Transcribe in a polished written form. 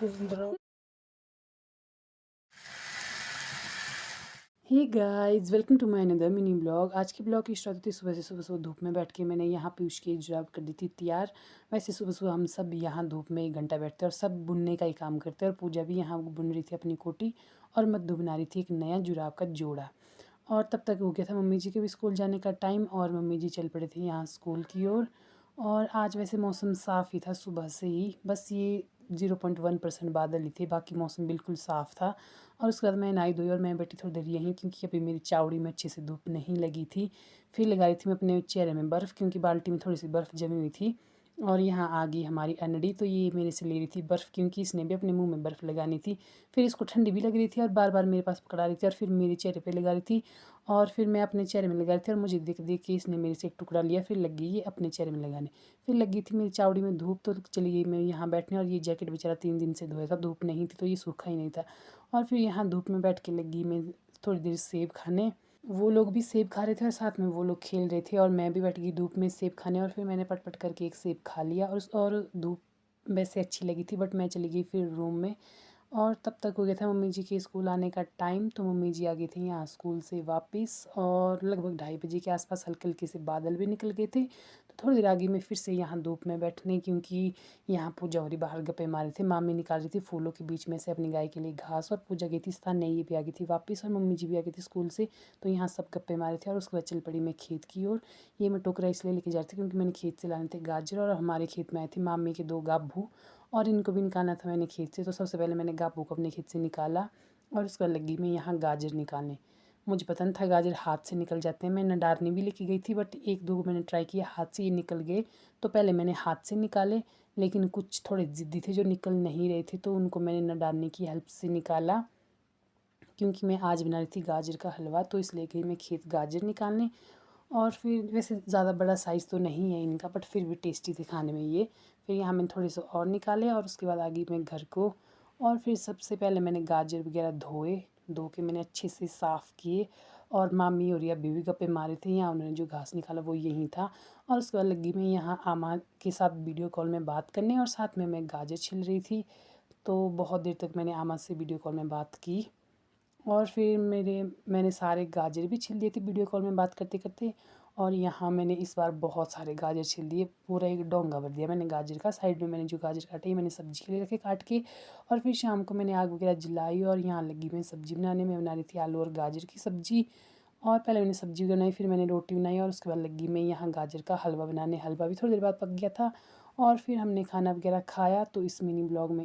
Hey guys, welcome to my another mini blog. आज के blog की स्टार्ट थी सुबह धूप में बैठ के मैंने यहाँ पीयूष की जुराब कर दी थी तैयार। वैसे सुबह हम सब यहाँ धूप में 1 घंटा बैठते हैं और सब बुनने का ही काम करते हैं। और पूजा भी यहाँ बुन रही थी अपनी कोटी और मद्दू बना रही थी एक नया जुराब का जोड़ा। और तब तक हो गया था मम्मी जी के भी स्कूल जाने का टाइम और मम्मी जी चल पड़े थे यहाँ स्कूल की ओर। और आज वैसे मौसम साफ़ ही था सुबह से ही, बस ये 0.1% बादल ही थे, बाकी मौसम बिल्कुल साफ़ था। और उसके बाद मैं नहाई धोई और मैं बैठी थोड़ी देर यहीं, क्योंकि अभी मेरी चावड़ी में अच्छे से धूप नहीं लगी थी। फिर लगा रही थी मैं अपने चेहरे में बर्फ़, क्योंकि बाल्टी में थोड़ी सी बर्फ़ जमी हुई थी। और यहाँ आ गई हमारी अनड़ी, तो ये मेरे से ले रही थी बर्फ़, क्योंकि इसने भी अपने मुंह में बर्फ़ लगानी थी। फिर इसको ठंडी भी लग रही थी और बार बार मेरे पास पकड़ा रही थी और फिर मेरे चेहरे पे लगा रही थी। और फिर मैं अपने चेहरे में लगा रही थी और मुझे देख देख के इसने मेरे से एक टुकड़ा लिया, फिर लग गई ये अपने चेहरे में लगाने। फिर लगी थी मेरी चावड़ी में धूप, तो चली गई मैं यहाँ बैठने। और ये जैकेट बेचारा 3 दिन से धोया था, धूप नहीं थी तो ये सूखा ही नहीं था। और फिर यहाँ धूप में बैठ के लगी मैं थोड़ी देर सेब खाने। वो लोग भी सेब खा रहे थे और साथ में वो लोग खेल रहे थे और मैं भी बैठ गई धूप में सेब खाने। और फिर मैंने पट पट करके एक सेब खा लिया और धूप वैसे अच्छी लगी थी, बट मैं चली गई फिर रूम में। और तब तक हो गया था मम्मी जी के स्कूल आने का टाइम, तो मम्मी जी आ गई थी यहाँ स्कूल से वापस। और लगभग 2:30 बजे के आसपास हल्के हल्के से बादल भी निकल गए थे। तो थोड़ी देर आगे मैं फिर से यहाँ धूप में बैठने, क्योंकि यहाँ पूजा हो रही, बाहर गप्पे मारे थे। मामी निकाल रही थी फूलों के बीच में से अपनी गाय के लिए घास, और पूजा गई थी स्थान, नहीं ये भी आ गई थी वापस और मम्मी जी भी आ गई थी स्कूल से। तो यहाँ सब गप्पे मारे थे और उसके बाद चल पड़ी मैं खेत की ओर। ये मैं टोकरा इसलिए लेके जा रही थी क्योंकि मैंने खेत से लाने थे गाजर, और हमारे खेत में आए थे मामी के 2 गाभू और इनको भी निकालना था मैंने खेत से। तो सबसे पहले मैंने गाभू को अपने खेत से निकाला और उसके बाद लगी मैं यहाँ गाजर निकालने। मुझे पता नहीं था गाजर हाथ से निकल जाते हैं। मैं नडारनी भी लेके गई थी, बट 1-2 मैंने ट्राई किया, हाथ से ये निकल गए। तो पहले मैंने हाथ से निकाले, लेकिन कुछ थोड़े ज़िद्दी थे जो निकल नहीं रहे थे, तो उनको मैंने नडारनी की हेल्प से निकाला। क्योंकि मैं आज बना रही थी गाजर का हलवा, तो इसलिए गई मैं खेत गाजर निकालने। और फिर वैसे ज़्यादा बड़ा साइज़ तो नहीं है इनका, बट फिर भी टेस्टी थे खाने में ये। फिर यहाँ मैंने थोड़े से और निकाले और उसके बाद आ गई मैं घर को। और फिर सबसे पहले मैंने गाजर वगैरह धो के मैंने अच्छे से साफ़ किए। और मामी और या बीवी गप्पे मारे थे, यहाँ उन्होंने जो घास निकाला वो यहीं था। और उसके बाद लगी मैं यहाँ आमा के साथ वीडियो कॉल में बात करने, और साथ में मैं गाजर छिल रही थी। तो बहुत देर तक मैंने आमा से वीडियो कॉल में बात की। और फिर मैंने सारे गाजर भी छील दिए थे वीडियो कॉल में बात करते करते। और यहाँ मैंने इस बार बहुत सारे गाजर छील दिए, पूरा एक डोंगा भर दिया मैंने गाजर का। साइड में मैंने जो गाजर काटे मैंने सब्जी के लिए रखे काट के। और फिर शाम को मैंने आग वगैरह जलाई और यहाँ लगी मैं सब्ज़ी बनाने में। बना रही थी आलू और गाजर की सब्ज़ी। और पहले मैंने सब्ज़ी बनाई, फिर मैंने रोटी बनाई और उसके बाद लगी मैं यहाँ गाजर का हलवा बनाने। हलवा भी थोड़ी देर बाद पक गया था। और फिर हमने खाना वगैरह खाया। तो इस मिनी ब्लॉग में